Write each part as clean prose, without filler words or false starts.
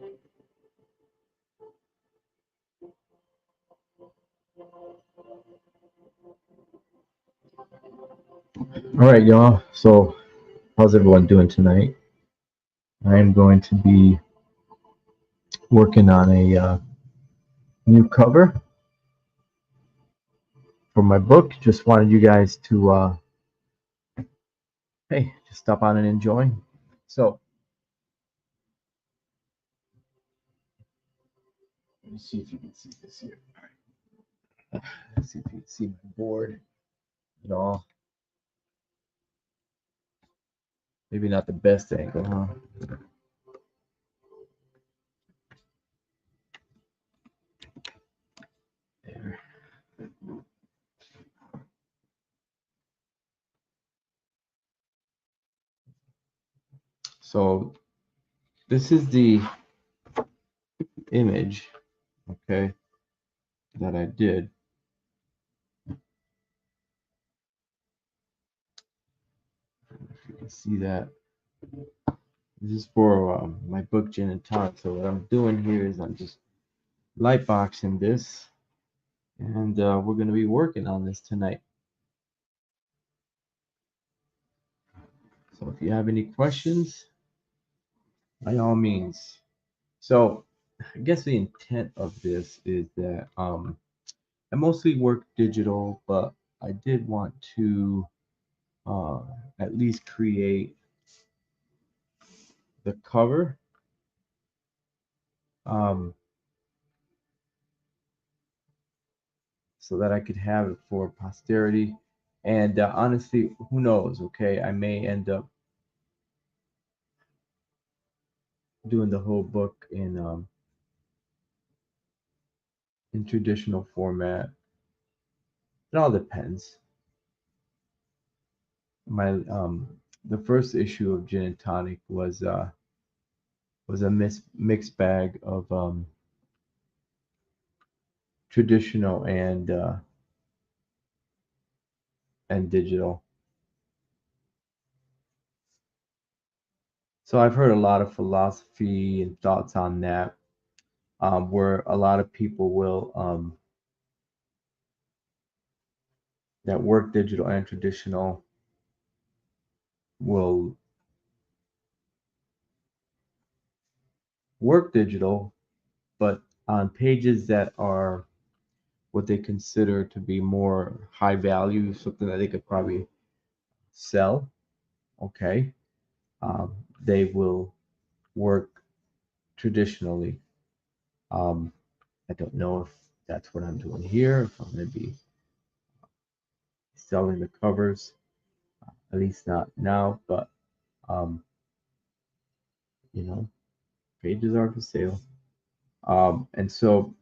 All right, y'all. So, how's everyone doing tonight? I am going to be working on a new cover for my book. Just wanted you guys to, hey, just stop on and enjoy. So, let me see if you can see this here. Let's see if you can see my board at all. Maybe not the best angle, huh? There. So, this is the image, okay, that I did. If you can see that. This is for my book, Jin and Tonik. So what I'm doing here is I'm just light boxing this, and we're going to be working on this tonight. So if you have any questions, by all means. So I guess the intent of this is that I mostly work digital, but I did want to uh, at least create the cover. Um, so that I could have it for posterity. And honestly, who knows? Okay, I may end up doing the whole book in traditional format. It all depends. My the first issue of Gin and Tonic was a mixed bag of traditional and digital. So I've heard a lot of philosophy and thoughts on that, where a lot of people will that work digital and traditional will work digital, but on pages that are what they consider to be more high value, something that they could probably sell, okay, they will work traditionally. Um, I don't know if that's what I'm doing here, if I'm going to be selling the covers, at least not now, but um, you know, pages are for sale. And so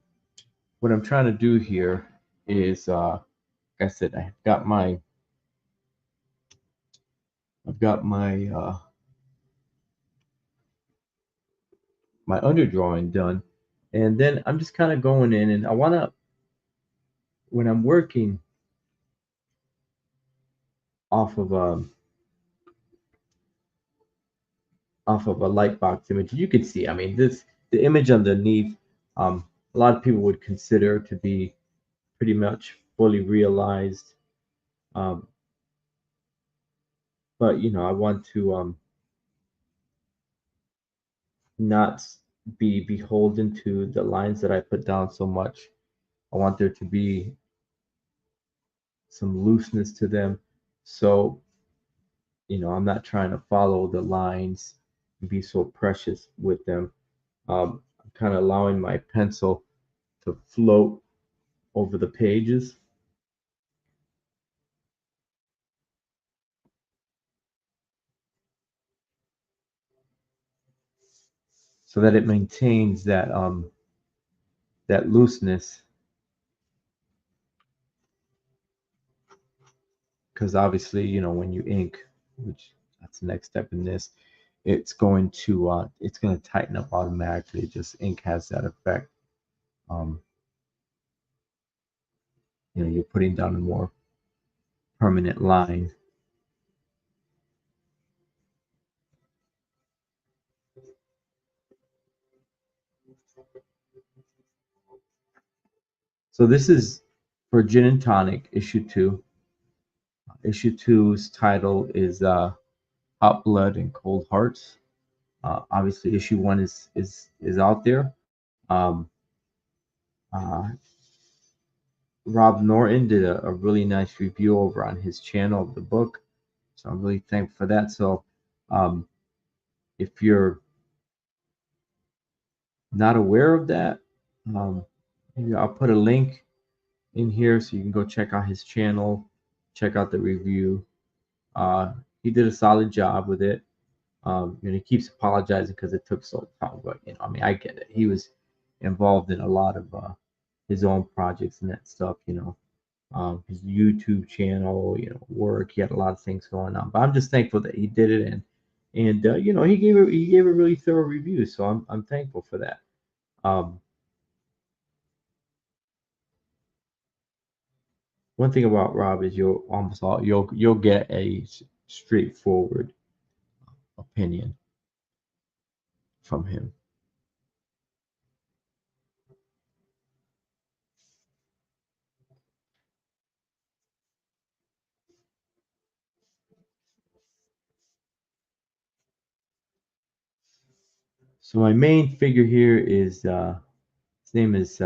what I'm trying to do here is, like I said, I've got my underdrawing done, and then I'm just kind of going in, and I want to when I'm working off of a light box image, you can see. I mean, the image underneath. A lot of people would consider to be pretty much fully realized, um, but I want to not be beholden to the lines that I put down so much. I want there to be some looseness to them. So, I'm not trying to follow the lines and be so precious with them. I'm kind of allowing my pencil to float over the pages so that it maintains that looseness. Because obviously, when you ink, which that's the next step in this, it's going to tighten up automatically. Just ink has that effect. Um, you're putting down a more permanent line. So this is for Gin and Tonic, issue two. Issue two's title is Hot Blood and Cold Hearts. Obviously, issue one is out there. Um, uh, Rob Norton did a really nice review over on his channel of the book, so I'm really thankful for that. So, um, if you're not aware of that, um, maybe I'll put a link in here so you can go check out his channel, check out the review. Uh, he did a solid job with it. He keeps apologizing because it took so long, but I mean, I get it. He was involved in a lot of his own projects and that stuff. His YouTube channel, work. He had a lot of things going on, but I'm just thankful that he did it, and he gave a really thorough review, so I'm thankful for that. Um, One thing about Rob is you'll get a straightforward opinion from him. So my main figure here is his name is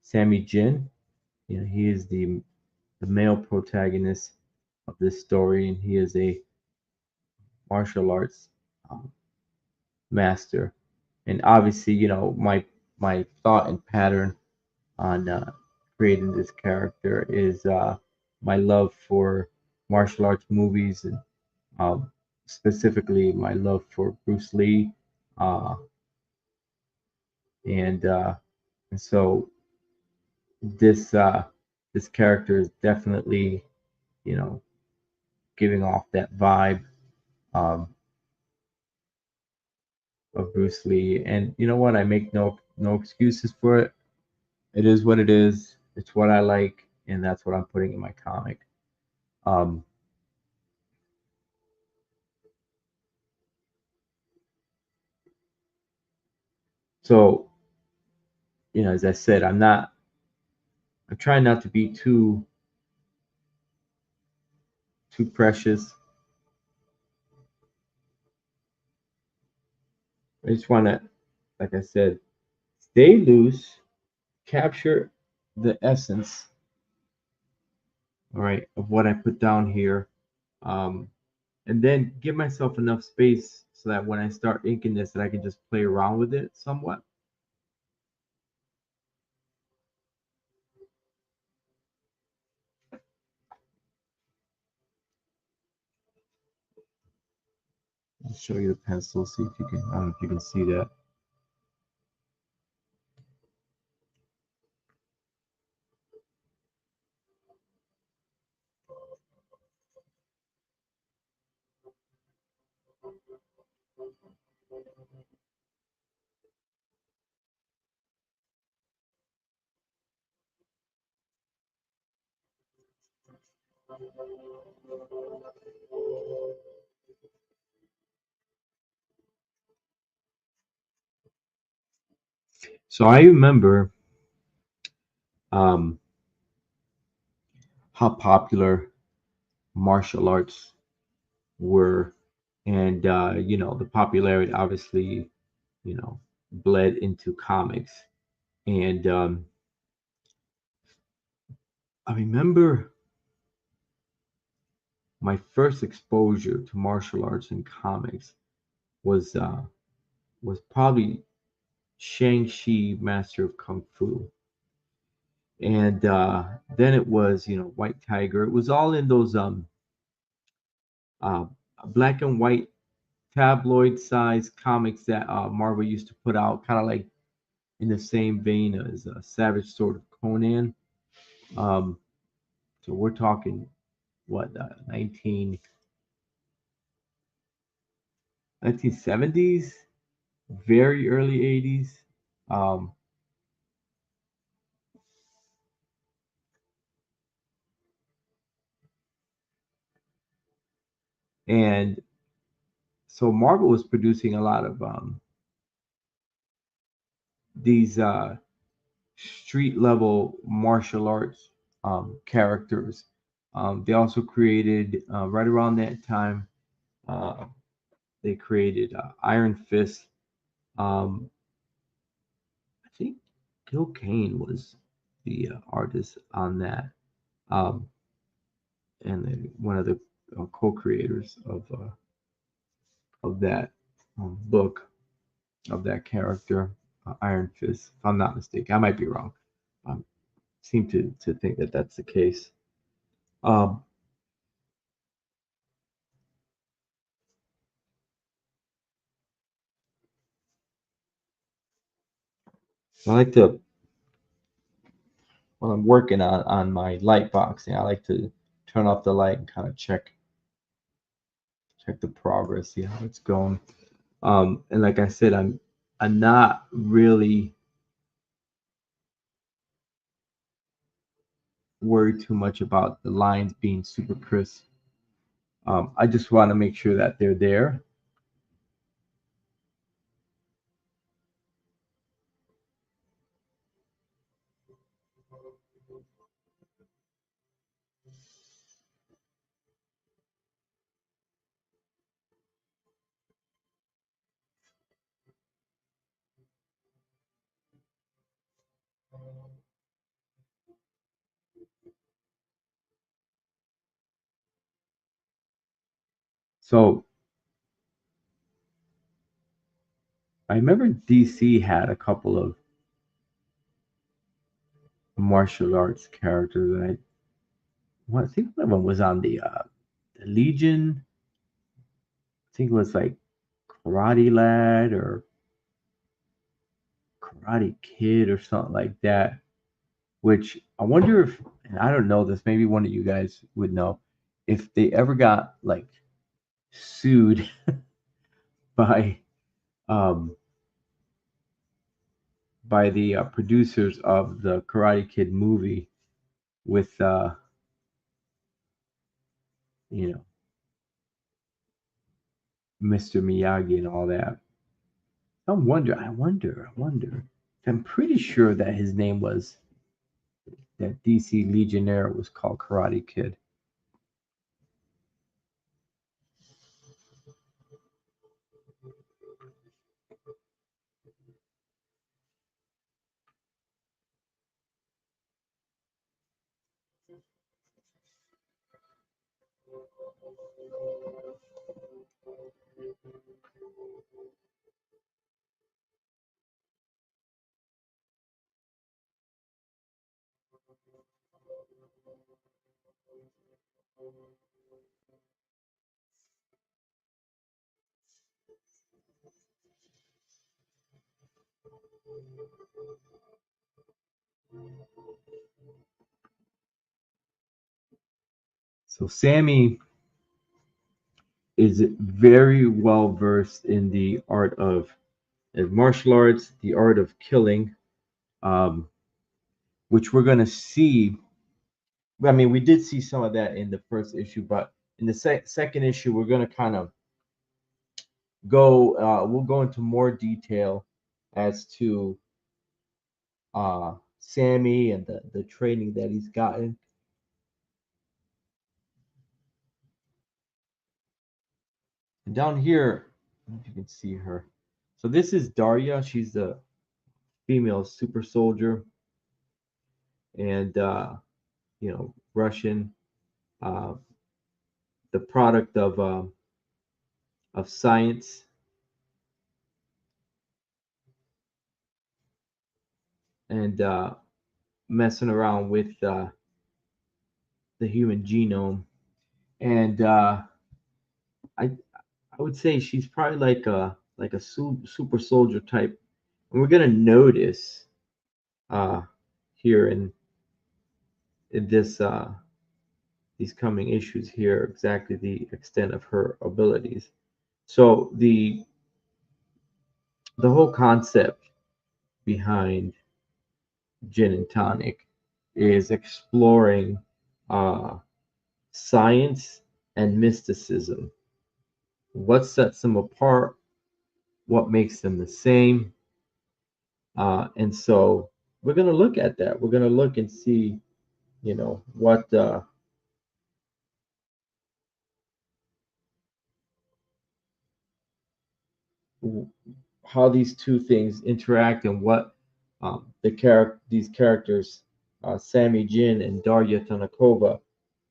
Sammy Jin. He is the male protagonist of this story, and he is a martial arts um, master. And obviously, my thought and pattern on creating this character is my love for martial arts movies, and um, specifically my love for Bruce Lee, uh, and and so this this character is definitely you know giving off that vibe um, of Bruce Lee. And you know what? I make no excuses for it. It is what it is. It's what I like, and that's what I'm putting in my comic. Um, so as I said, I'm trying not to be too precious. I just want to, like I said, stay loose, capture the essence, all right, of what I put down here, um, and then give myself enough space so that when I start inking this, that I can just play around with it somewhat. I'll show you the pencil, see if you can. I don't know if you can see that. So I remember um, how popular martial arts were, and the popularity obviously bled into comics. And I remember my first exposure to martial arts in comics was uh, was probably Shang-Chi, Master of Kung Fu, and then it was White Tiger. It was all in those uh, black and white tabloid size comics that Marvel used to put out, kind of like in the same vein as Savage Sword of Conan. Um, so we're talking what 1970s, very early 80s. Um, and so Marvel was producing a lot of these street level martial arts characters. They also created right around that time. Uh, they created Iron Fist. Um, I think Gil Kane was the artist on that, um, and then one of the co-creators of that book of that character, Iron Fist. If I'm not mistaken, I might be wrong. I seem to think that that's the case. Um, I like to when I'm working on my light boxing, I like to turn off the light and kind of check the progress, see how it's going. And like I said, I'm not really worried too much about the lines being super crisp. I just want to make sure that they're there. So I remember DC had a couple of martial arts characters, and I think one of them was on the Legion. I think it was like Karate Lad or Karate Kid or something like that. Which I wonder if, and I don't know this, maybe one of you guys would know, if they ever got like sued by um, by the producers of the Karate Kid movie with you know Mr. Miyagi and all that. I wonder. I'm pretty sure that his name was that DC Legionnaire was called Karate Kid. So Sammy is very well versed in the art of martial arts, the art of killing, um, which we're going to see. I mean, we did see some of that in the first issue, but in the second issue, we're going to kind of we'll go into more detail as to Sammy and the training that he's gotten. And down here, I don't know if you can see her. So this is Daria. She's the female super soldier, and Russian, uh, the product of science, and messing around with the human genome. And I I would say she's probably like a super soldier type. And we're gonna notice uh, here in this these coming issues here exactly the extent of her abilities. So the whole concept behind Gin and Tonic is exploring uh, science and mysticism. What sets them apart? What makes them the same? And so we're going to look at that. We're going to look and see, what how these two things interact and what these characters, Sammy Jin and Darya Tanakova,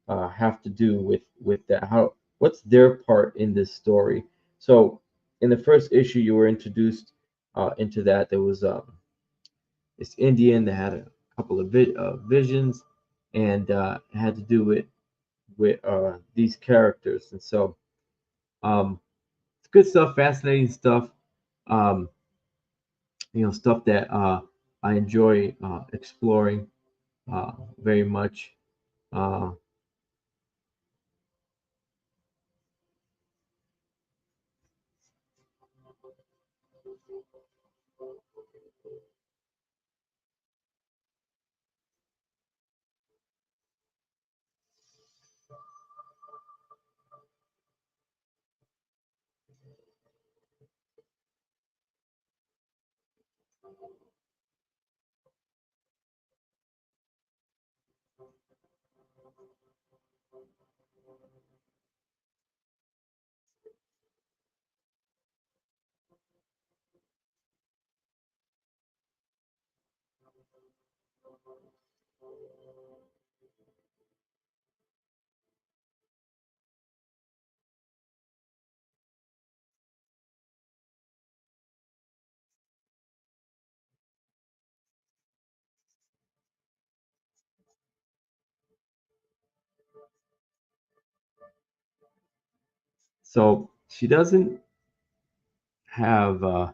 have to do with that. How what's their part in this story? So in the first issue, you were introduced into that. There was this Indian that had a couple of visions, and had to do with these characters. And so it's good stuff, fascinating stuff. Um, stuff that I enjoy exploring very much. Uh, so she doesn't have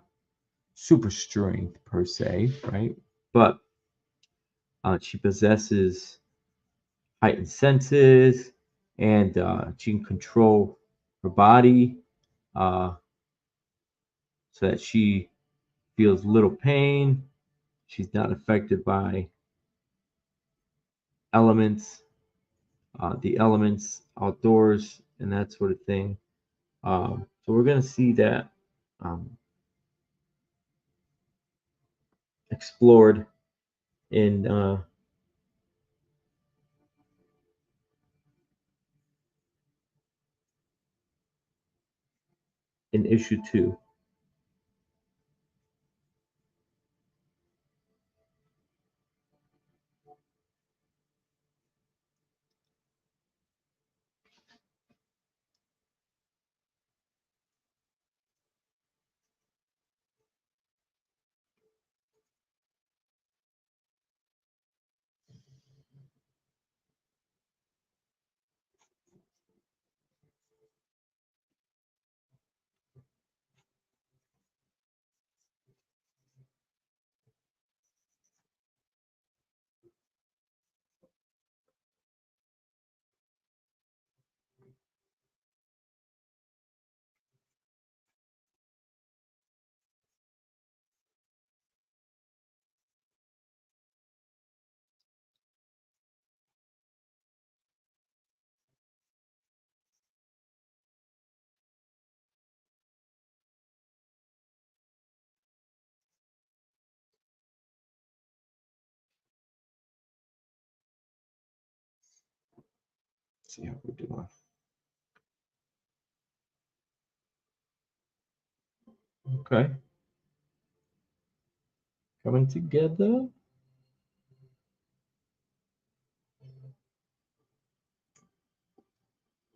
super strength per se, right? But she possesses heightened senses, and she can control her body uh, so that she feels little pain. She's not affected by elements, the elements outdoors, and that sort of thing. So we're going to see that um, explored in issue two. Let's see how we're doing. Okay, coming together.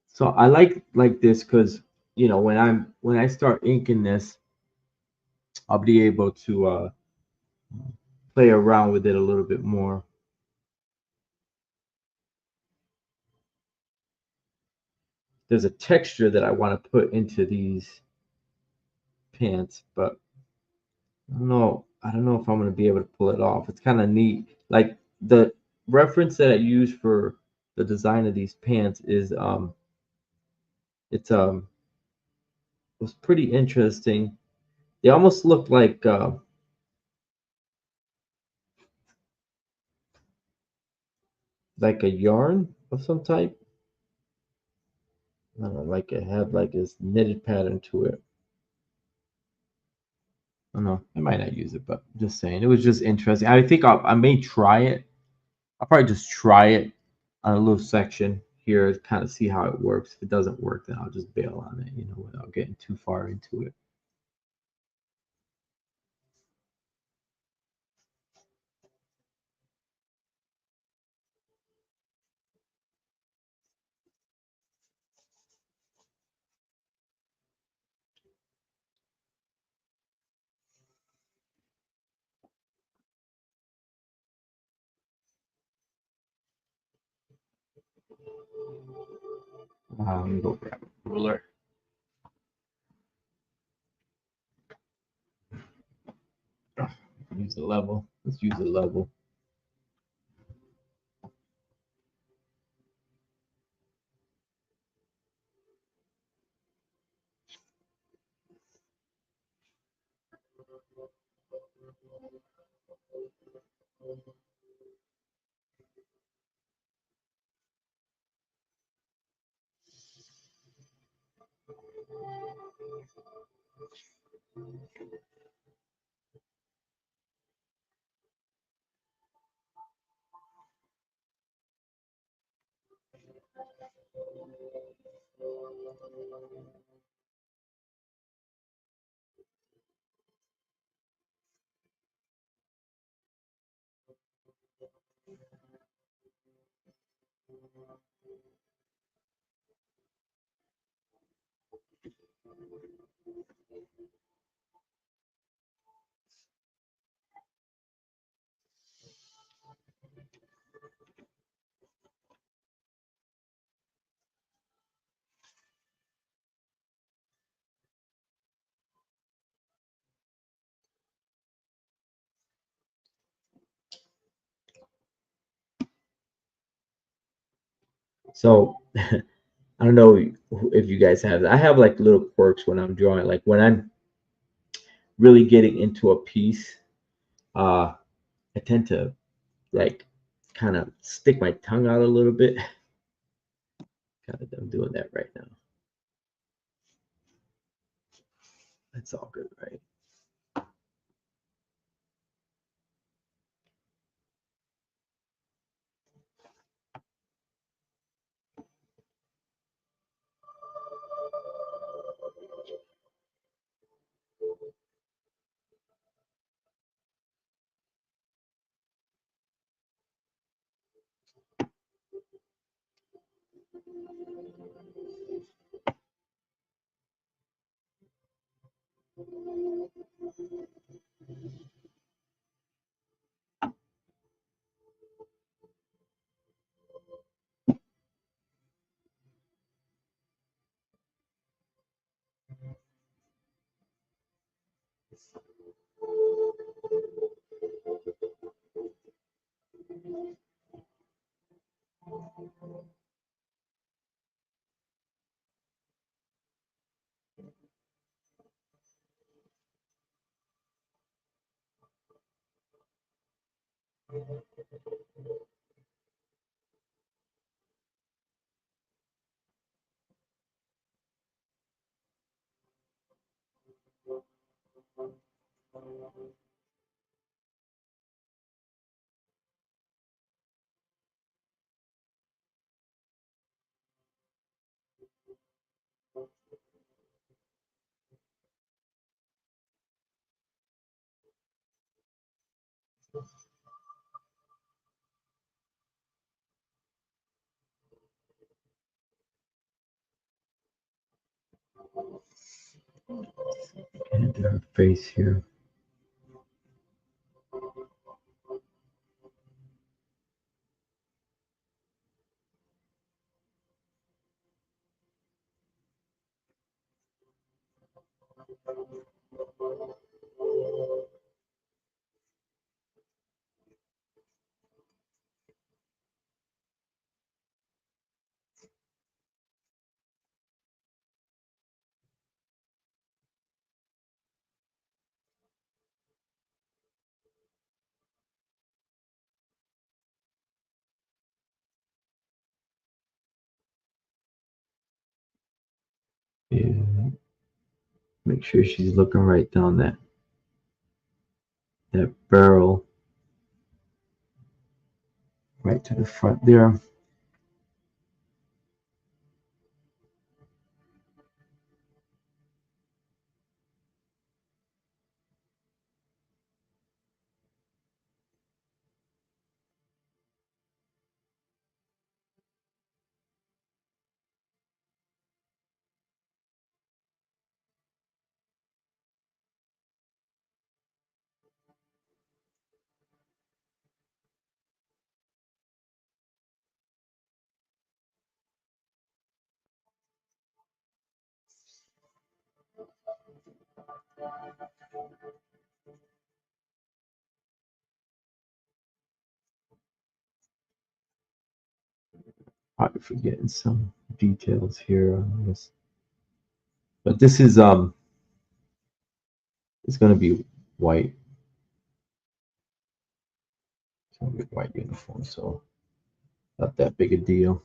So I like this because when I start inking this, I'll be able to play around with it a little bit more. There's a texture that I want to put into these pants, but I don't know if I'm gonna be able to pull it off. It's kind of neat. Like the reference that I use for the design of these pants is it's was pretty interesting. They almost look like a yarn of some type. I don't know, like it had like this knitted pattern to it. I don't know. I might not use it, but just saying. It was just interesting. I think I may try it. I'll probably just try it on a little section here to kind of see how it works. If it doesn't work, then I'll just bail on it, without getting too far into it. Let me go grab a ruler. Use a level. Let's use a level. So I don't know if you guys have that. I have like little quirks when I'm drawing. Like when I'm really getting into a piece, I tend to like kind of stick my tongue out a little bit. Kind of I'm doing that right now. That's all good, right? And her face here. Yeah. Make sure she's looking right down that that barrel right to the front there. Probably forgetting some details here on this. But this is it's gonna be white. It's gonna be white uniform, so not that big a deal.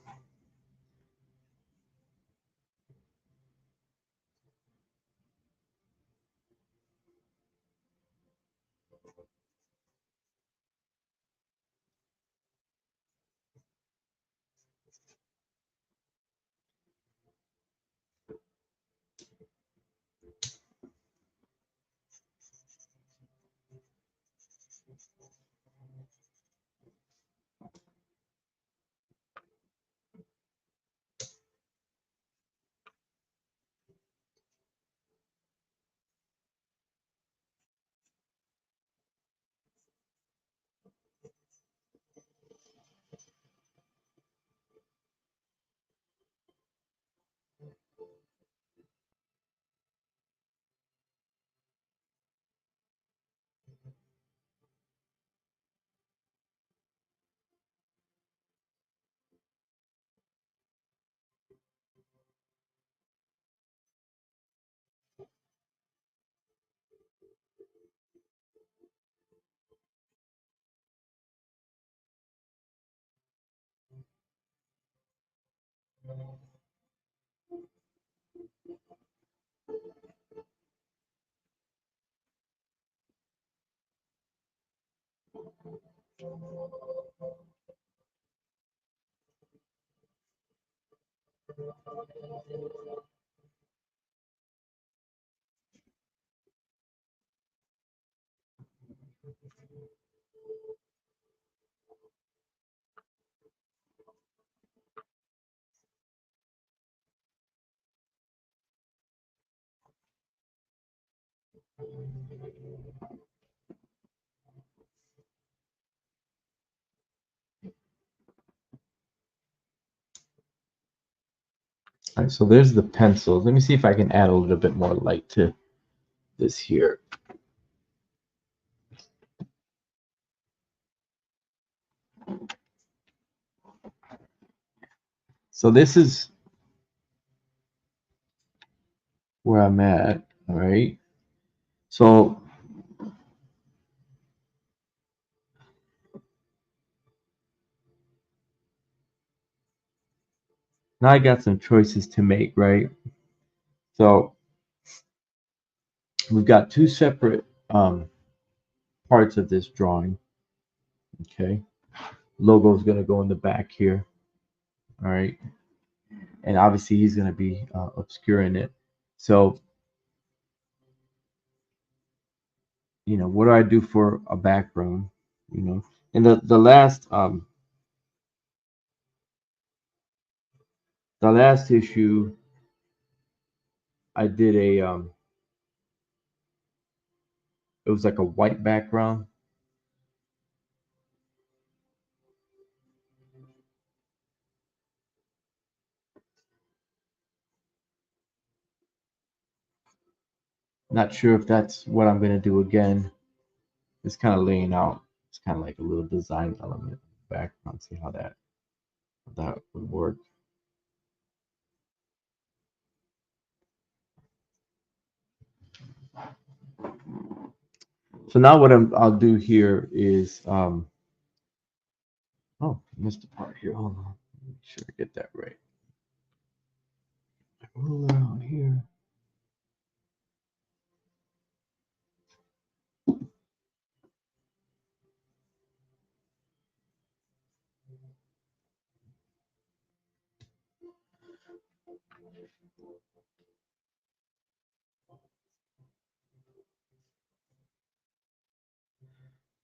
All right, so there's the pencils. Let me see if I can add a little bit more light to this here. So this is where I'm at. All right. So now I got some choices to make, right? So we've got two separate parts of this drawing. Okay. Logo is going to go in the back here. All right. And obviously he's going to be obscuring it. So, what do I do for a background? And the last issue I did it was like a white background. Not sure if that's what I'm going to do again. It's kind of laying out. It's kind of like a little design element background. See how that would work. So now what I'll do here is oh, I missed a part here. Hold on. Make sure I get that right. Ruler out here.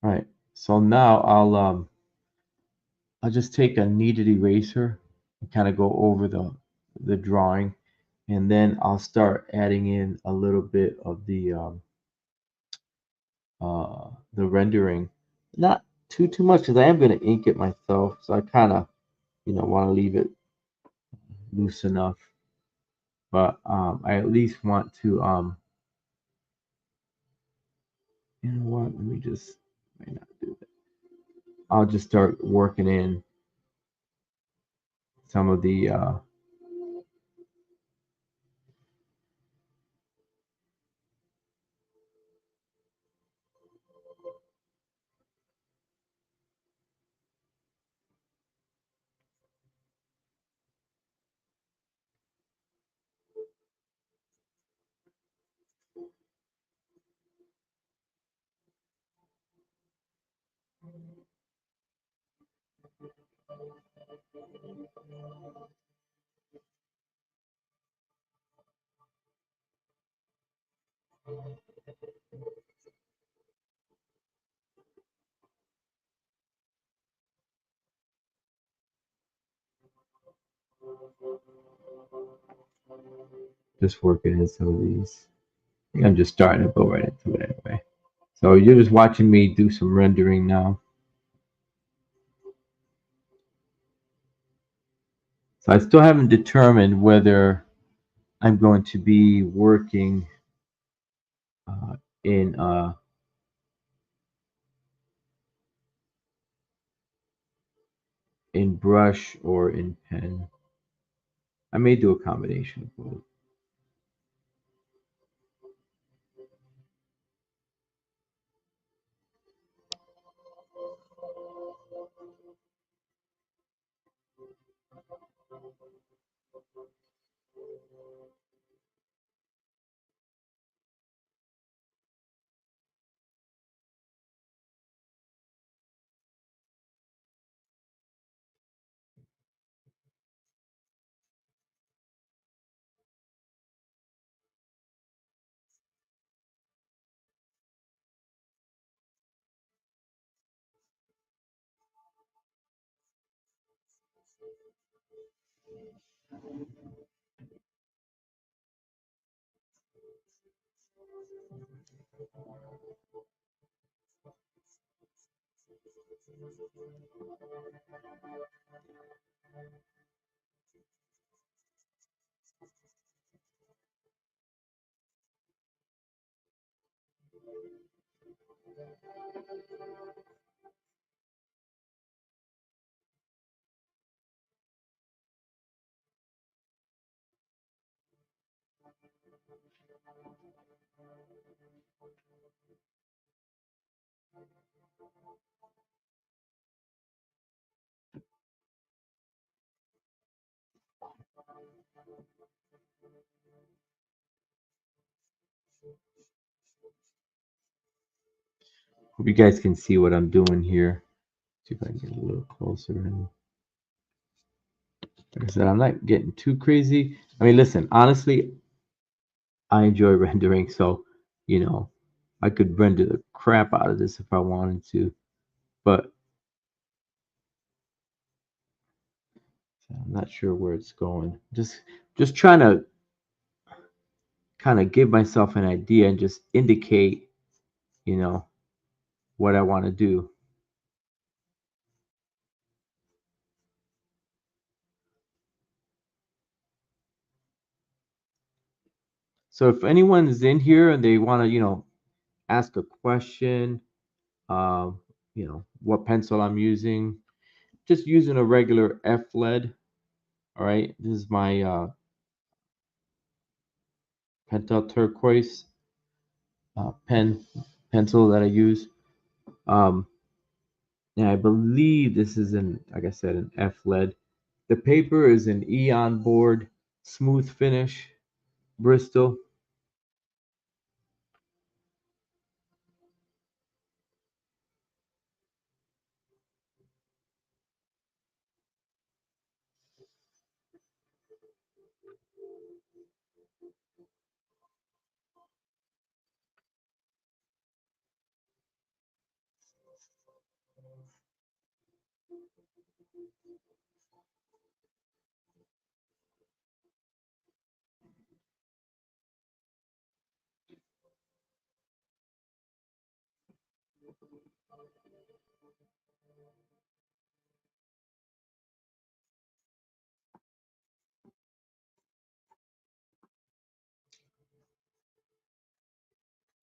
All right. So now I'll just take a kneaded eraser and kind of go over the drawing, and then I'll start adding in a little bit of the rendering. Not too much because I am going to ink it myself, so I kind of want to leave it loose enough. But I at least want to you know what? Let me just might not do that. I'll just start working in some of the just working in some of these. I think I'm just starting to go right into it anyway. So you're just watching me do some rendering now. So I still haven't determined whether I'm going to be working uh, in in brush or in pen. I may do a combination of both. Hope you guys can see what I'm doing here. See if I can get a little closer. And like I said, I'm not getting too crazy. I mean, listen, honestly, I enjoy rendering, so you know, I could render the crap out of this if I wanted to, but I'm not sure where it's going. Just trying to kind of give myself an idea and just indicate, you know, what I want to do. So if anyone is in here and they want to, ask a question, um, what pencil I'm using, just using a regular F lead. All right, this is my Pentel turquoise pencil that I use. Um, and I believe this is like I said, an F lead. The paper is an Eon board, smooth finish, Bristol.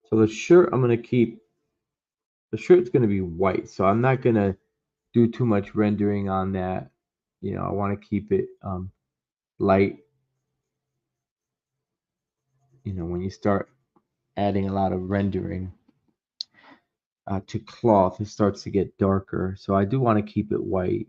So the shirt I'm gonna keep the shirt's gonna be white, so I'm not gonna do too much rendering on that. I want to keep it light. When you start adding a lot of rendering to cloth, it starts to get darker. So I do want to keep it white.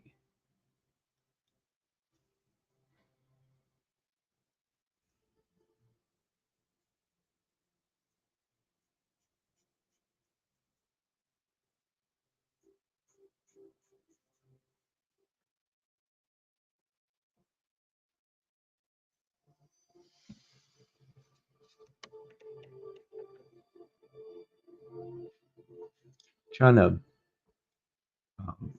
Trying to um,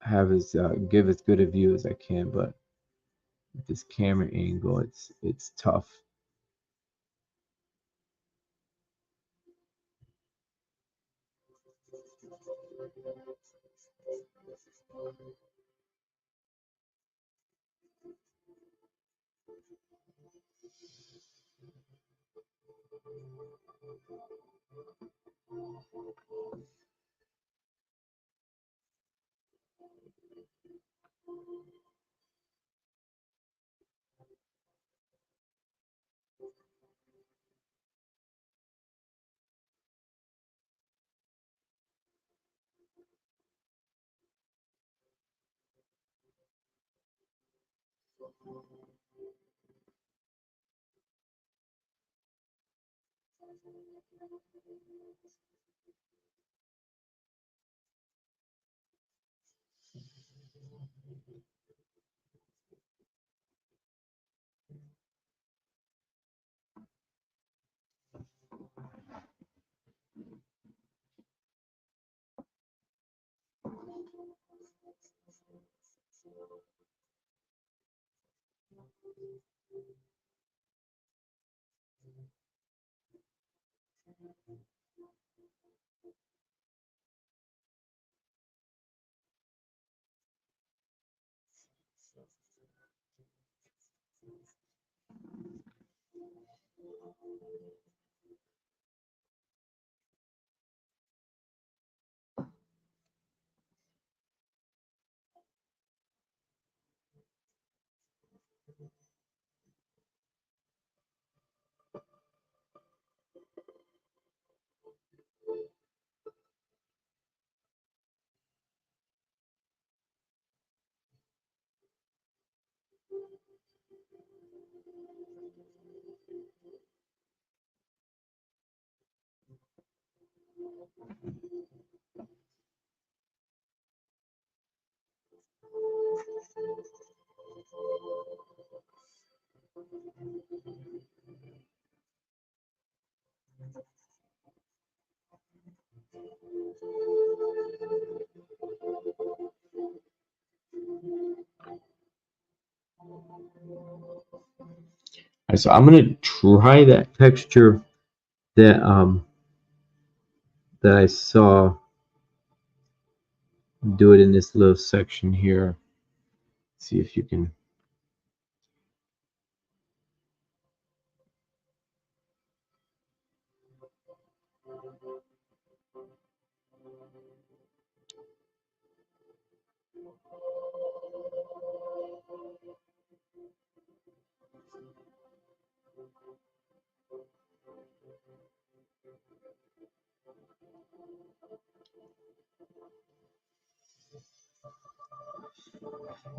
have as give as good a view as I can, but with this camera angle, it's tough. Right, so I'm gonna try that texture that that I saw. Do it in this little section here. See if you can.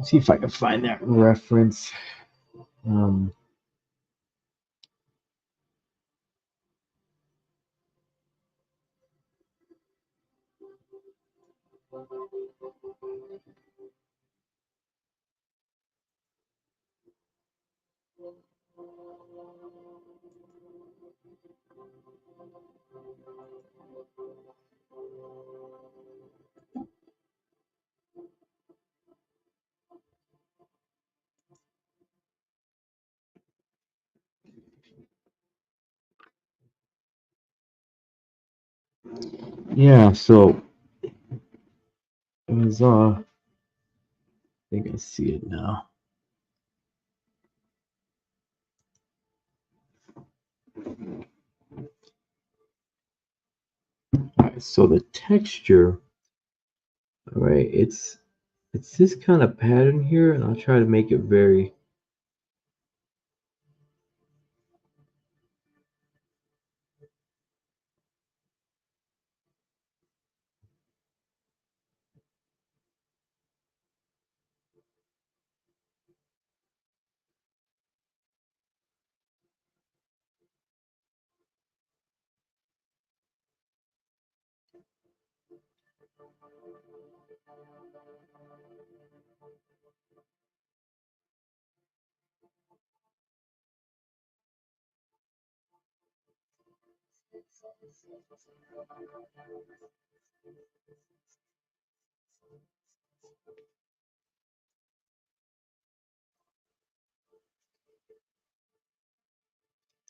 See if I can find that reference. Um, Yeah, so it was I think I see it now. All right, so the texture, all right, it's this kind of pattern here, and I'll try to make it very.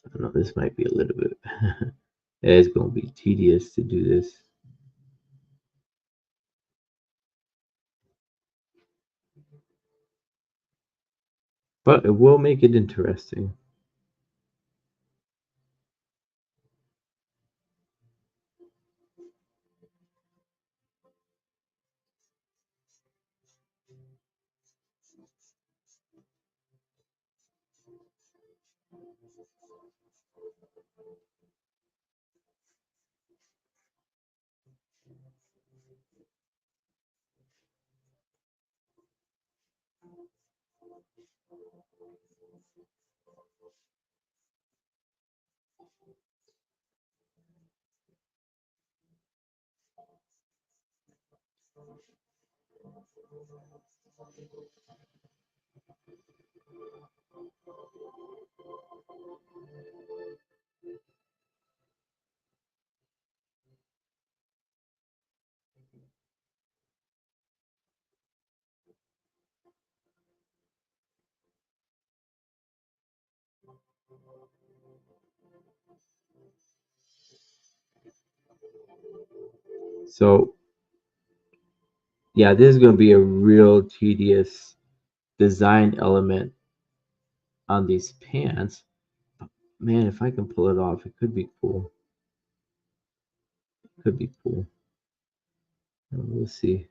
I don't know. This might be a little bit. It's going to be tedious to do this, but it will make it interesting. So yeah, this is going to be a real tedious design element on these pants. Man, if I can pull it off, it could be cool. Could be cool. We'll see.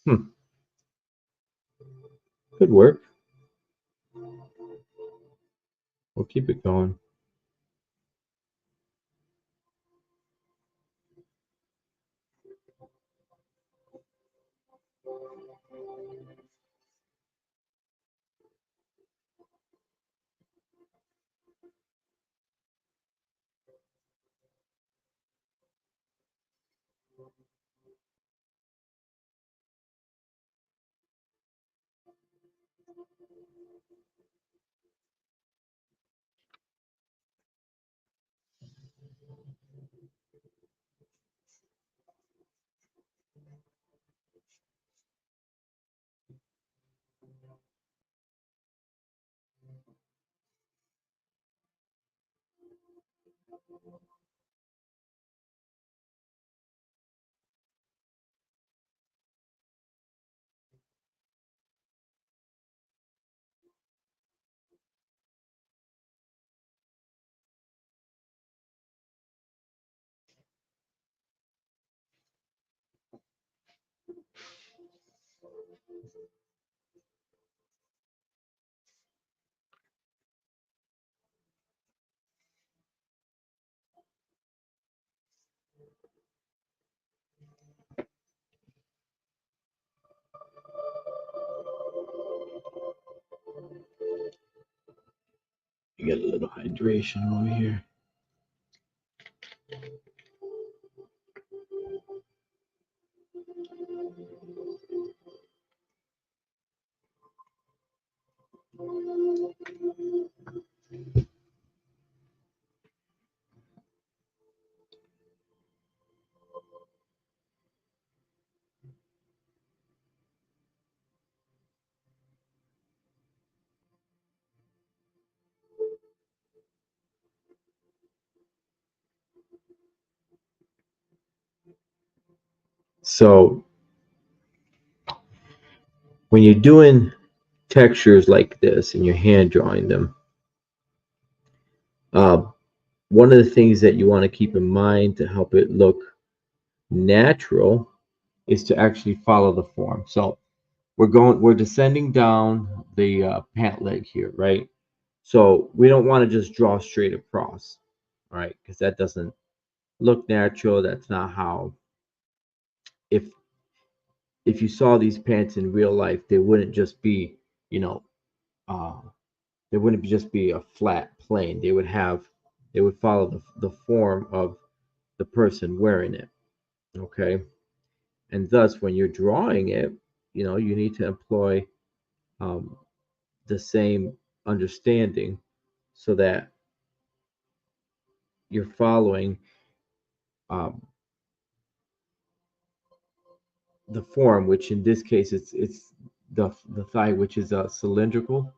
Hmm, could work. We'll keep it going. You get a little hydration over here. So when you're doing textures like this and you're hand drawing them, uh, one of the things that you want to keep in mind to help it look natural is to actually follow the form. So we're descending down the pant leg here, right? So we don't want to just draw straight across, right? Because that doesn't look natural. That's not how. If if you saw these pants in real life, they wouldn't just be, you know, uh, they wouldn't just be a flat plane. They would follow the form of the person wearing it. Okay, and thus when you're drawing it, you need to employ um, the same understanding so that you're following um, the form, which in this case it's the thigh, which is cylindrical,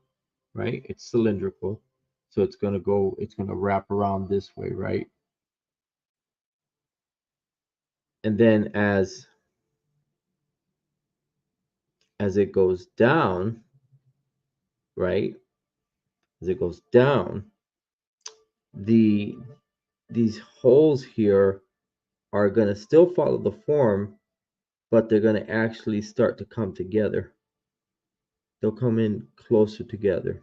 right? It's cylindrical, so it's gonna wrap around this way, right? And then as it goes down, right? As it goes down, the these holes here are gonna still follow the form, but they're gonna actually start to come together. They'll come in closer together.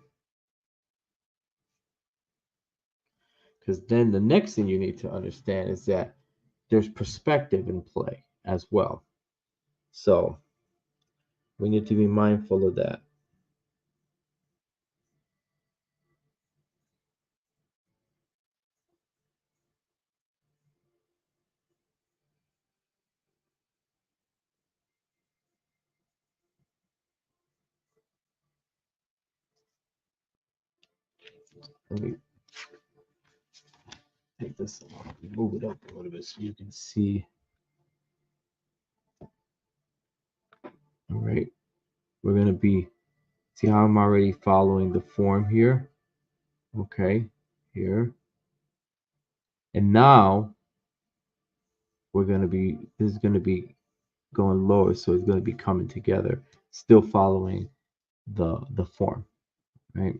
Because then the next thing you need to understand is that there's perspective in play as well. So we need to be mindful of that. Let me take this off, move it up a little bit so you can see. All right, we're gonna be see how I'm already following the form here. Okay, here, and now this is gonna be going lower, so it's gonna be coming together, still following the form, right?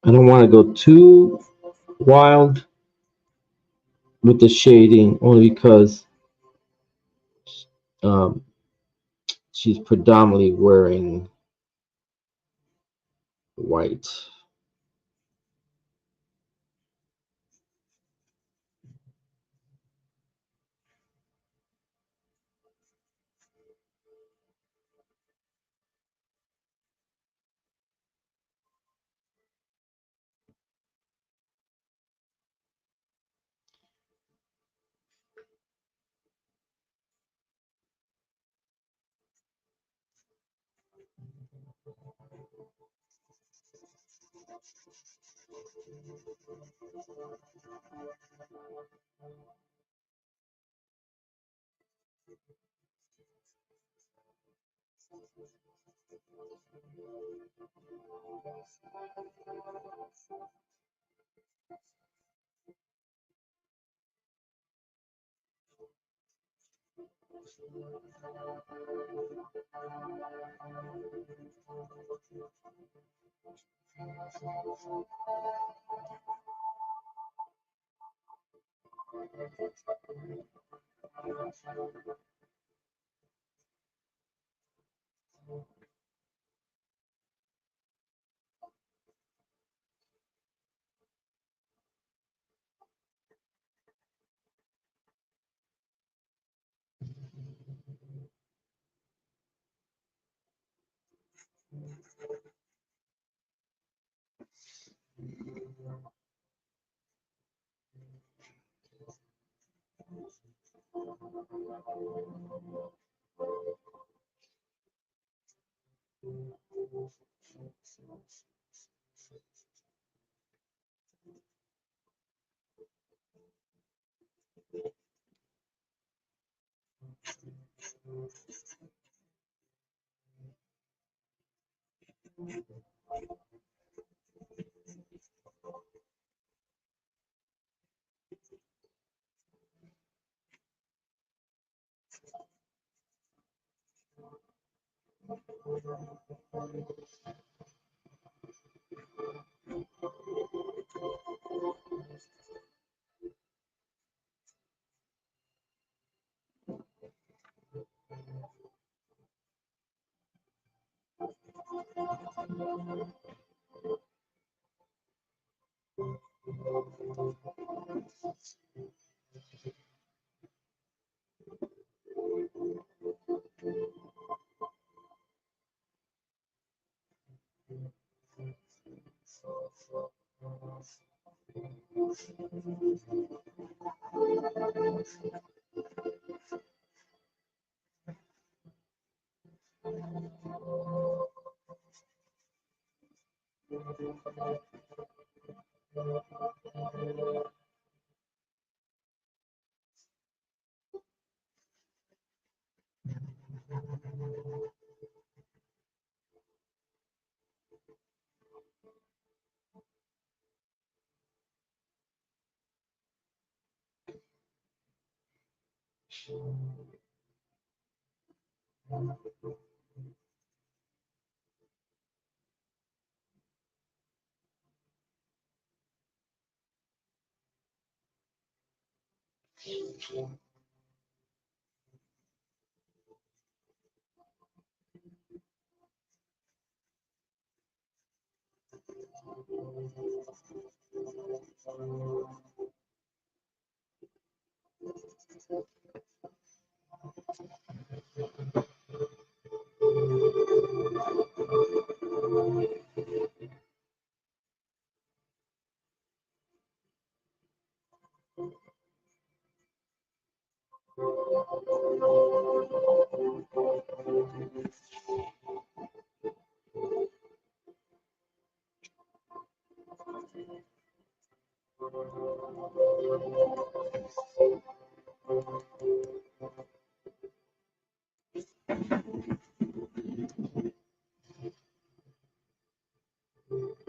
I don't want to go too wild with the shading, only because um, she's predominantly wearing white.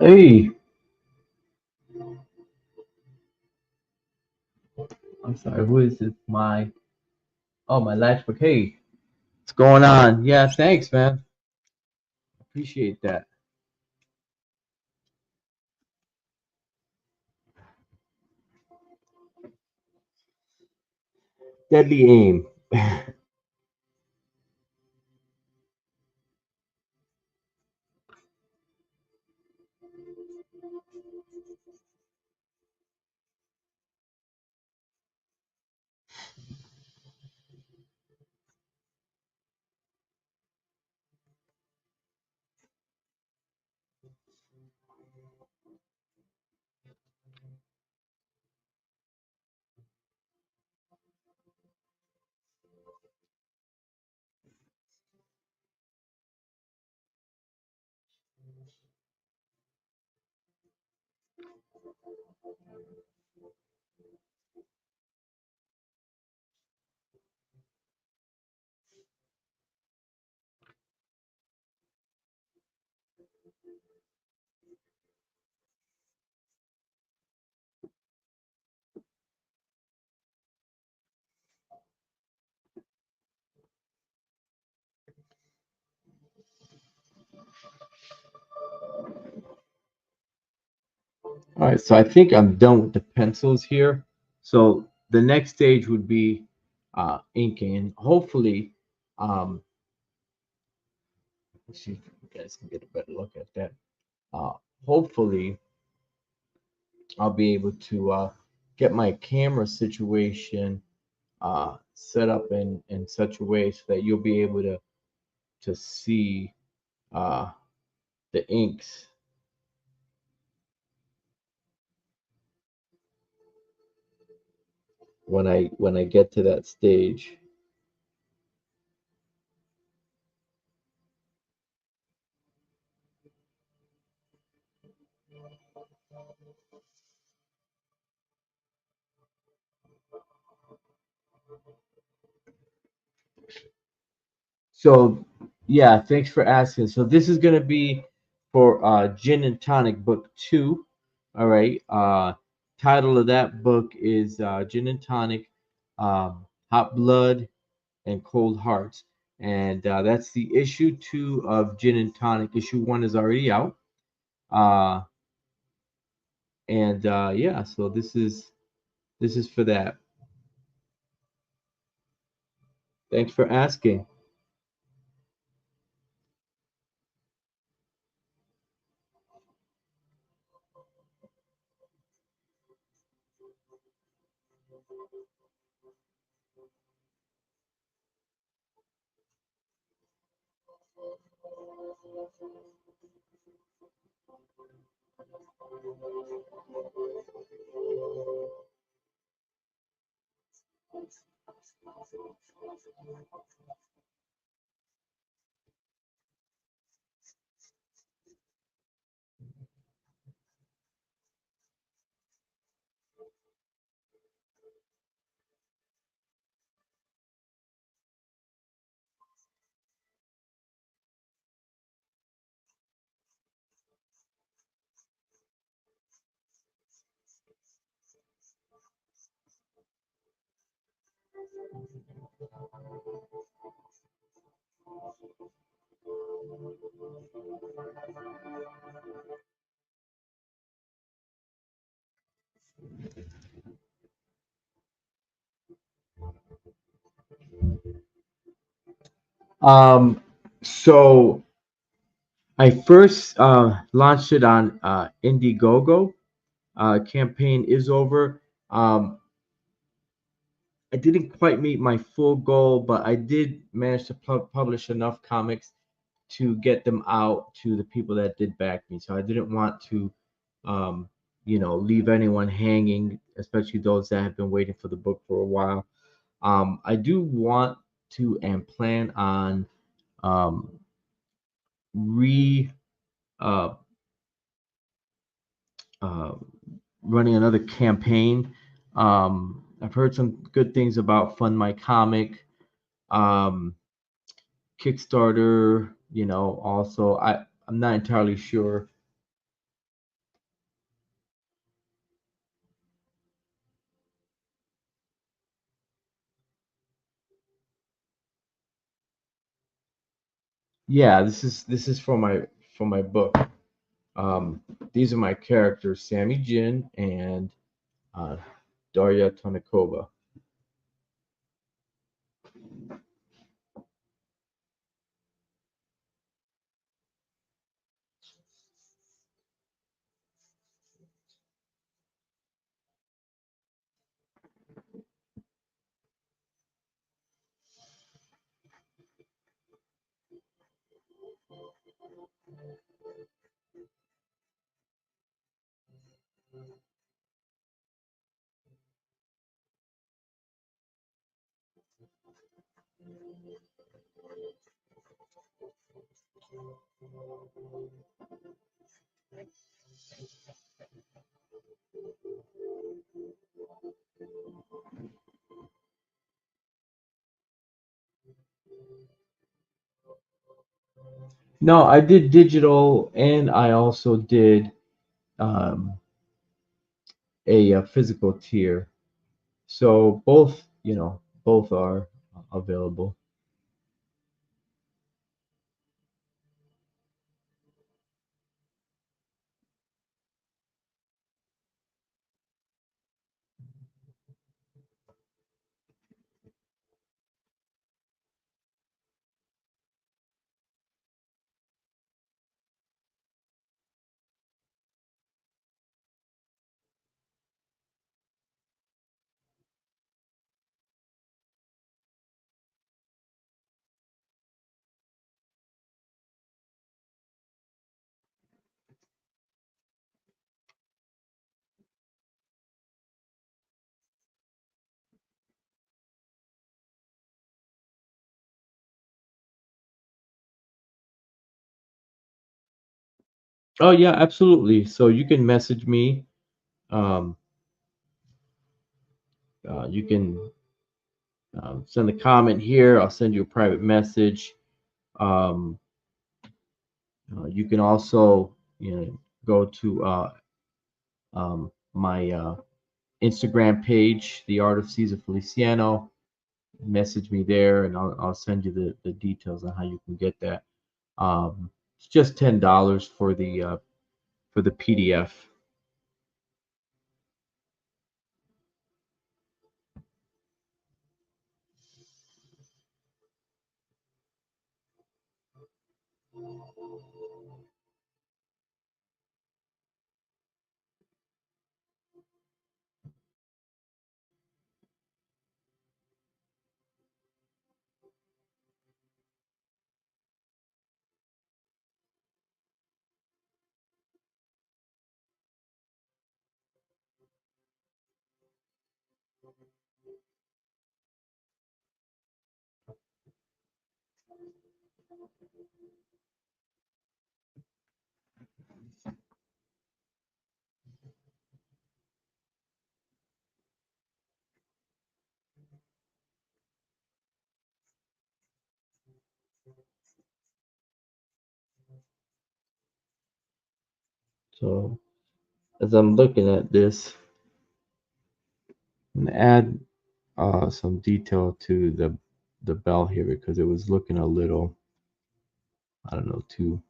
Hey, I'm sorry. Who is this? My Latchbook. Hey, what's going on? Yeah, thanks, man. Appreciate that. Deadly aim. All right, so I think I'm done with the pencils here. So the next stage would be inking, and hopefully, um, let's see if you guys can get a better look at that. Uh, Hopefully, I'll be able to get my camera situation set up in such a way so that you'll be able to see uh, the inks when I get to that stage. So yeah, thanks for asking. So this is gonna be for Gin and Tonic Book Two. All right. Title of that book is Gin and Tonic, Hot Blood and Cold Hearts, and that's the issue two of Gin and Tonic. Issue one is already out. Uh, and yeah, so this is for that. Thanks for asking. Um, so I first launched it on Indiegogo. Campaign is over. I didn't quite meet my full goal, but I did manage to publish enough comics to get them out to the people that did back me. So I didn't want to, um, leave anyone hanging, especially those that have been waiting for the book for a while. I do want to and plan on um, re uh, uh, running another campaign. I've heard some good things about Fund My Comic, um, Kickstarter. Also I'm not entirely sure Yeah, this is for my book. Um, these are my characters: Sammy Jin and uh, Darya Tonikova. No, I did digital, and I also did um, a physical tier. So both, both are available. Oh yeah, absolutely. So you can message me. Um, you can send a comment here. I'll send you a private message. Um, you can also, go to my Instagram page, The Art of Caesar Feliciano. Message me there, and I'll send you the details on how you can get that. It's just $10 for the PDF. So as I'm looking at this, I'm gonna add some detail to the bell here because it was looking a little, I don't know, too.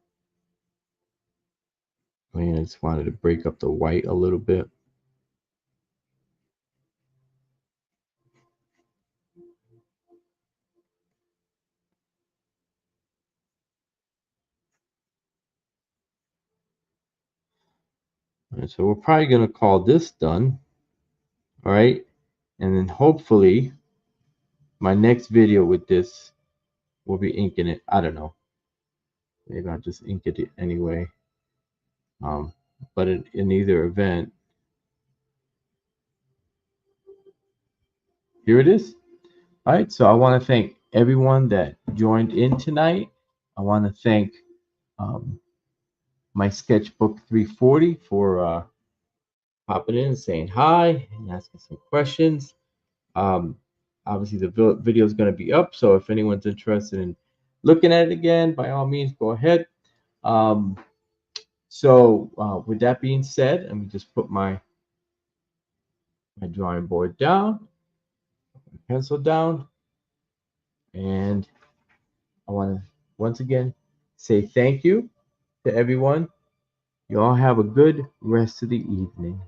I mean, I just wanted to break up the white a little bit. All right, so we're probably gonna call this done. All right, and then hopefully my next video with this will be inking it. I don't know. Maybe I'll just ink it anyway. Um, but in either event, here it is. All right, so I want to thank everyone that joined in tonight. I want to thank um, my sketchbook 340 for popping in and saying hi and asking some questions. Um, Obviously, the video is going to be up, so if anyone's interested in looking at it again, by all means, go ahead. Um, with that being said, let me just put my drawing board down, pencil down, and I want to once again say thank you to everyone. You all have a good rest of the evening.